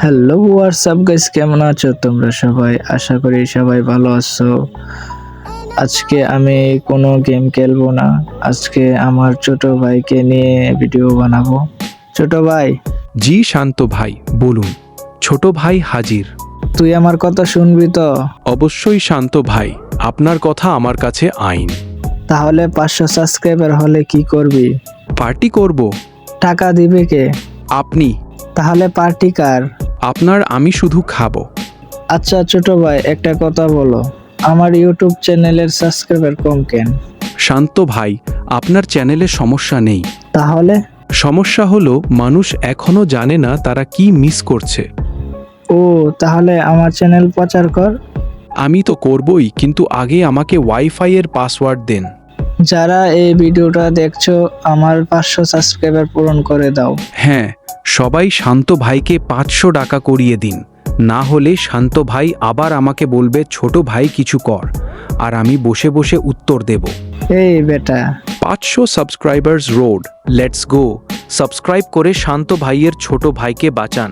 Hello WhatsApp guys, কেমন আছো তোমরা সবাই? আশা করি সবাই ভালো আছো। আজকে আমি কোনো গেম খেলবো না। আজকে আমার ছোট ভাইকে নিয়ে ভিডিও বানাবো। ছোট ভাই, জি শান্ত ভাই, বলুন। ছোট ভাই হাজির। তুই আমার কথা শুনবি তো? অবশ্যই শান্ত ভাই, আপনার কথা আমার কাছে আইন। তাহলে 500 সাবস্ক্রাইবার হলে কি করবি? পার্টি করব। টাকা দিবে কে? আপনি। তাহলে পার্টি কার? আপনার, আমি শুধু খাবো। আচ্ছা ছোট ভাই, একটা কথা বলো, আমার ইউটিউব চ্যানেলের সাবস্ক্রাইবার কম কেন? শান্ত ভাই, আপনার চ্যানেলে সমস্যা নেই। তাহলে? সমস্যা হলো মানুষ এখনো জানে না তারা কি মিস করছে। ও, তাহলে আমার চ্যানেল প্রচার কর। আমি তো করবই, কিন্তু আগে আমাকে ওয়াইফাই এর পাসওয়ার্ড দেন। যারা এই ভিডিওটা দেখছো, আমার 500 সাবস্ক্রাইবার পূরণ করে দাও। হ্যাঁ, সবাই শান্ত ভাইকে 500 টাকা করিয়ে দিন। না হলে শান্ত ভাই আবার আমাকে বলবে ছোট ভাই কিছু কর, আর আমি বসে বসে উত্তর দেব। এই বেটা, 500 subscribers road, let's go. Subscribe করে শান্ত ভাইয়ের ছোট ভাইকে বাঁচান।